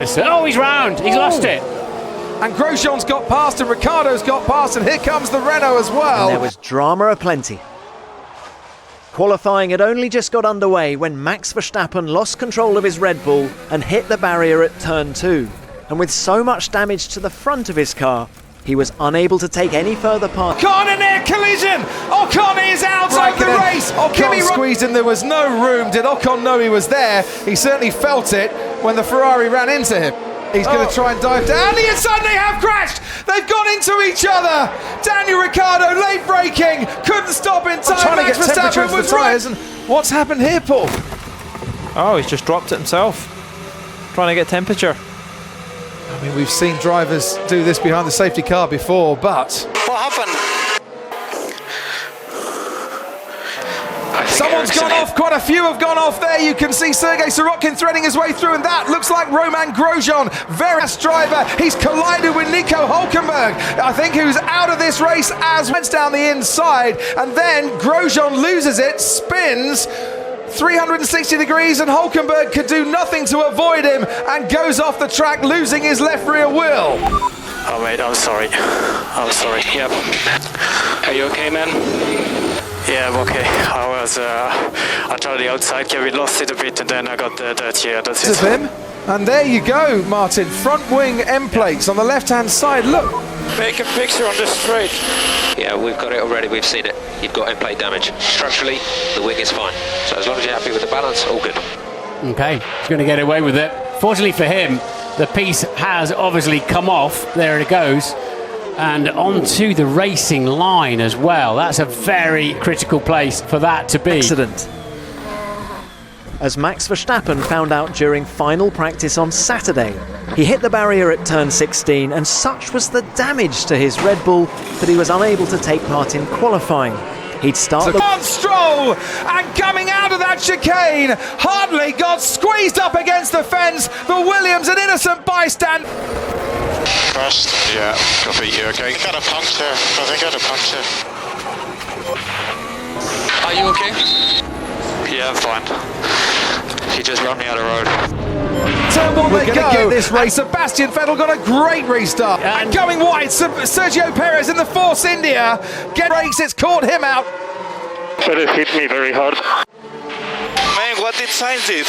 Oh, he's round. He's lost it. And Grosjean's got past and Ricciardo's got past, and here comes the Renault as well. And there was drama aplenty. Qualifying had only just got underway when Max Verstappen lost control of his Red Bull and hit the barrier at turn 2. And with so much damage to the front of his car, he was unable to take any further part. Ocon, a near collision! Ocon is out of the race! Ocon squeezed in, there was no room. Did Ocon know he was there? He certainly felt it when the Ferrari ran into him. He's going to try and dive down. The inside, they have crashed! They've gone into each other! Daniel Ricciardo late braking, couldn't stop in time. Trying Max to get temperature Verstappen into the tyres, and what's happened here, Paul? Oh, he's just dropped it himself. Trying to get temperature. I mean, we've seen drivers do this behind the safety car before, but... What happened? Someone's gone off, quite a few have gone off there. You can see Sergei Sorokin threading his way through, and that looks like Romain Grosjean, very fast driver. He's collided with Nico Hülkenberg, I think, who's out of this race as went down the inside, and then Grosjean loses it, spins 360 degrees, and Hülkenberg could do nothing to avoid him and goes off the track, losing his left rear wheel. Oh mate, I'm sorry. I'm sorry. Yep. Are you okay, man? Yeah, I'm okay. I tried the outside, yeah, we lost it a bit, and then I got that, yeah, that's it. Him. And there you go, Martin. Front wing end plates on the left-hand side. Look. Make a picture on the straight. Yeah, we've got it already. We've seen it. You've got end plate damage. Structurally, the wing is fine. So as long as you're happy with the balance, all good. Okay, he's going to get away with it. Fortunately for him, the piece has obviously come off. There it goes. And onto the racing line as well. That's a very critical place for that to be. Accident. As Max Verstappen found out during final practice on Saturday, he hit the barrier at turn 16, and such was the damage to his Red Bull that he was unable to take part in qualifying. He'd start the... On Stroll, and coming out of that chicane, Hartley got squeezed up against the fence, but Williams, an innocent bystander. Crashed? Yeah, copy, you okay? I got a puncture. I think I got a puncture. Are you okay? Yeah, I'm fine. He just ran me out of the road. Turn one, We're they going to get this race. Sebastian Vettel got a great restart. And going wide, Sergio Perez in the Force India. Breaks, it's caught him out. But it hit me very hard. Man, what did Sainz do?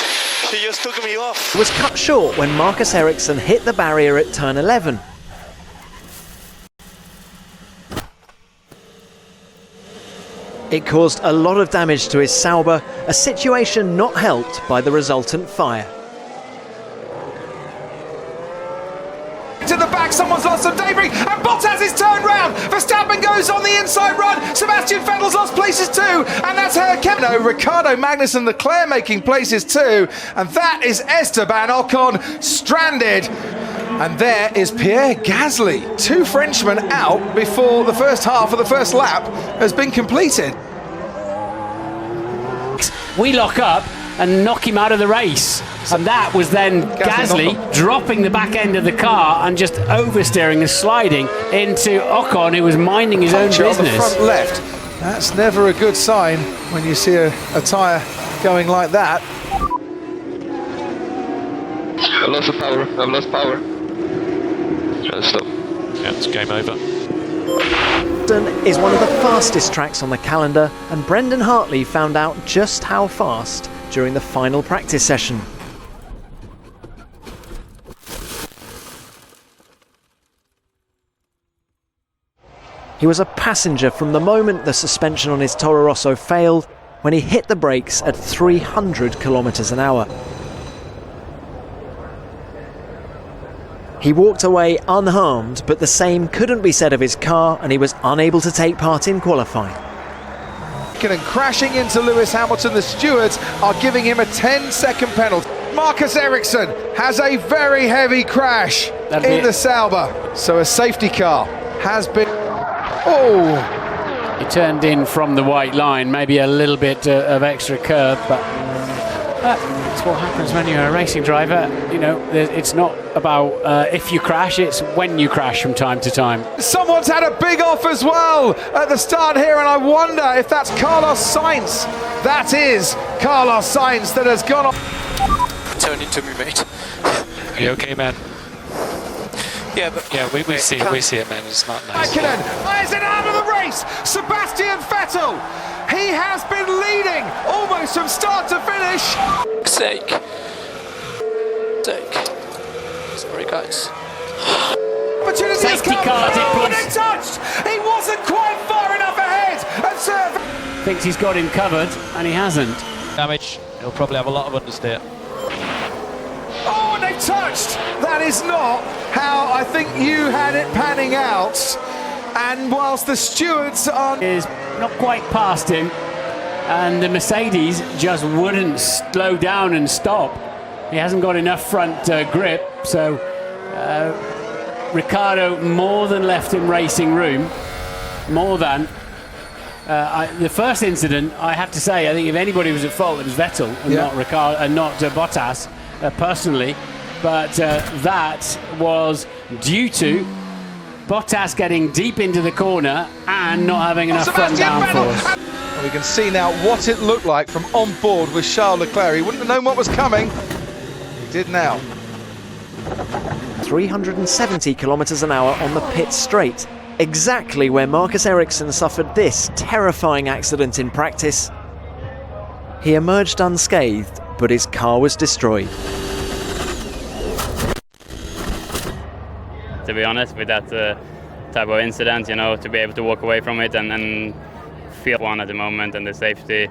He just took me off. It was cut short when Marcus Ericsson hit the barrier at turn 11. It caused a lot of damage to his Sauber, a situation not helped by the resultant fire. To the back, someone's lost some debris, and Bottas is turned round. Verstappen goes on the inside run. Sebastian Vettel's lost places too, and that's Kevin. Ricciardo, Magnussen, Leclerc making places too, and that is Esteban Ocon stranded. And there is Pierre Gasly. Two Frenchmen out before the first half of the first lap has been completed. We lock up and knock him out of the race. And that was then Gasly dropping the back end of the car and just oversteering and sliding into Ocon, who was minding his own business. On the front left. That's never a good sign when you see a tyre going like that. I lost the power. I've lost power. Try to stop. Yeah, it's game over. Is one of the fastest tracks on the calendar, and Brendan Hartley found out just how fast during the final practice session. He was a passenger from the moment the suspension on his Toro Rosso failed, when he hit the brakes at 300 kilometers an hour. He walked away unharmed, but the same couldn't be said of his car, and he was unable to take part in qualifying. And crashing into Lewis Hamilton, the stewards are giving him a 10-second penalty. Marcus Ericsson has a very heavy crash in the Sauber, so a safety car has been... Oh! He turned in from the white line, maybe a little bit of extra curb, but that's what happens when you're a racing driver. You know, it's not about if you crash, it's when you crash from time to time. Someone's had a big off as well at the start here, and I wonder if that's Carlos Sainz. That is Carlos Sainz that has gone off. Turn into me, mate. You okay, man? Yeah, but we see it, man. It's not nice. Raikkonen is it out of the race. Sebastian Vettel. He has been leading almost from start to finish. Sake. Sorry, guys. Opportunity has Safety come. cars in Oh, and place. it touched. He wasn't quite far enough ahead. And Sir Thinks he's got him covered, and he hasn't. Damage. He'll probably have a lot of understeer. Oh, and they've touched. That is not how I think you had it panning out. And whilst the stewards are Is not quite past him, and the Mercedes just wouldn't slow down and stop. He hasn't got enough front grip, so Ricciardo more than left him racing room. More than. The first incident, I have to say, I think if anybody was at fault, it was Vettel and not Ricciardo and not Bottas personally. But that was due to Bottas getting deep into the corner and not having enough front downforce. We can see now what it looked like from on board with Charles Leclerc. He wouldn't have known what was coming. He did now. 370 kilometres an hour on the pit straight, exactly where Marcus Ericsson suffered this terrifying accident in practice. He emerged unscathed, but his car was destroyed. To be honest, with that type of incident, you know, to be able to walk away from it and feel one at the moment, and the safety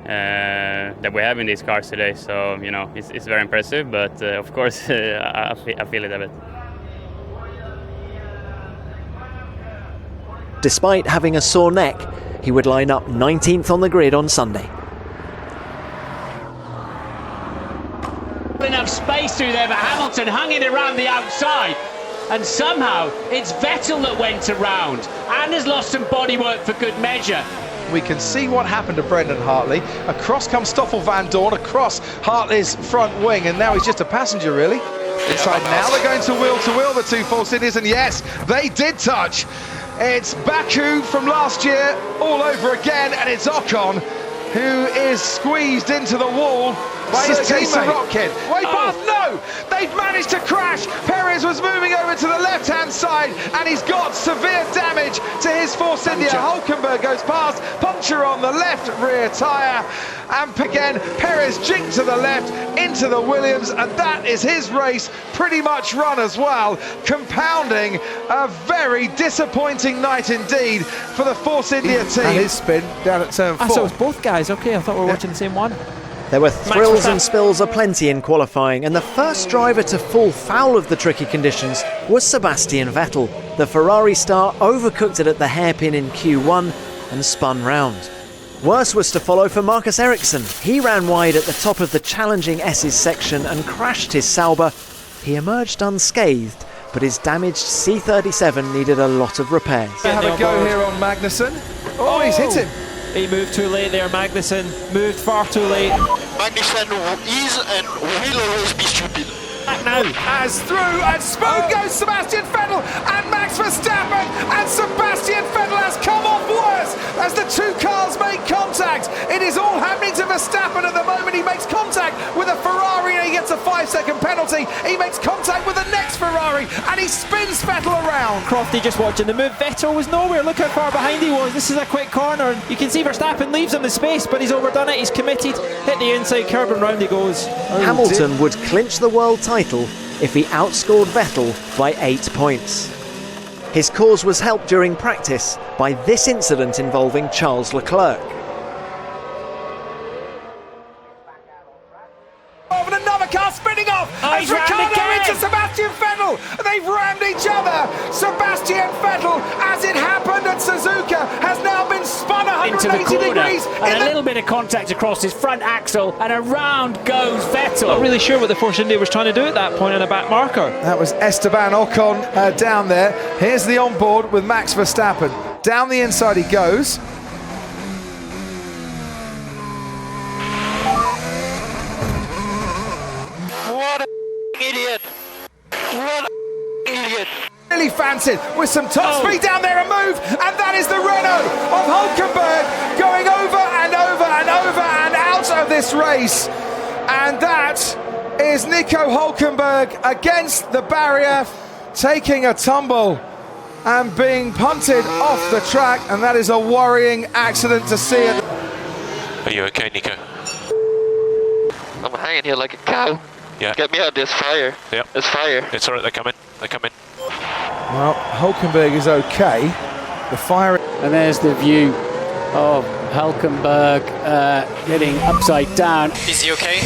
that we have in these cars today. So, you know, it's very impressive, but of course I feel it a bit. Despite having a sore neck, he would line up 19th on the grid on Sunday. Enough space through there, but Hamilton hung it around the outside, and somehow it's Vettel that went around and has lost some bodywork for good measure. We can see what happened to Brendan Hartley. Across comes Stoffel Van Dorn, across Hartley's front wing, and now he's just a passenger, really. Inside now, they're going to wheel, the two Force Indians, and yes, they did touch. It's Baku from last year all over again, and it's Ocon who is squeezed into the wall by his teammate. Wait, but no! They've managed to crash. Perez was moving over to the left-hand side, and he's got severe damage to his Force India. Hulkenberg goes past, puncture on the left rear tyre, and again, Perez jinked to the left into the Williams, and that is his race pretty much run as well, compounding a very disappointing night indeed for the Force India team. And his spin down at turn 4. So it's both guys. Okay, I thought we were watching the same one. There were thrills and spills aplenty in qualifying, and the first driver to fall foul of the tricky conditions was Sebastian Vettel. The Ferrari star overcooked it at the hairpin in Q1 and spun round. Worse was to follow for Marcus Ericsson. He ran wide at the top of the challenging S's section and crashed his Sauber. He emerged unscathed, but his damaged C37 needed a lot of repairs. Have a go here on Magnussen. Oh, he's hit him. He moved too late there, Magnussen. Moved far too late. Magnussen is and will always be stupid. Back now. As through and smooth goes Sebastian Vettel and Max Verstappen, and Sebastian Vettel has come off worse as the two cars make contact. It is all happening to Verstappen at the moment. He makes contact with a Ferrari and he gets a 5-second penalty. He makes contact with the next Ferrari and he spins Vettel around. Crofty just watching the move. Vettel was nowhere. Look how far behind he was. This is a quick corner. You can see Verstappen leaves him the space, but he's overdone it. He's committed. Hit the inside curb and round he goes. Hamilton would clinch the world title if he outscored Vettel by 8 points. His cause was helped during practice by this incident involving Charles Leclerc. And another car spinning off as he's rammed Ricciardo again. into Sebastian Vettel. They've rammed each other. Sebastian Vettel, as it happened at Suzuka, has now been spun Into the 180 corner, degrees. and a little bit of contact across his front axle, and around goes Vettel. Not really sure what the Force India was trying to do at that point on a back marker. That was Esteban Ocon down there. Here's the onboard with Max Verstappen. Down the inside he goes. What an idiot! What an idiot! Really fancied with some top speed down there, a move, and that is the Renault of Hulkenberg going over and over and over and out of this race. And that is Nico Hulkenberg against the barrier, taking a tumble and being punted off the track, and that is a worrying accident to see it. Are you okay, Nico? I'm hanging here like a cow. Yeah. Get me out of this fire. Yep. There's fire. It's alright, they're coming. They're coming. Well, Hulkenberg is okay. The fire. And there's the view of Hulkenberg getting upside down. Is he okay?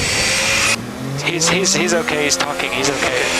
He's okay, he's talking, he's okay.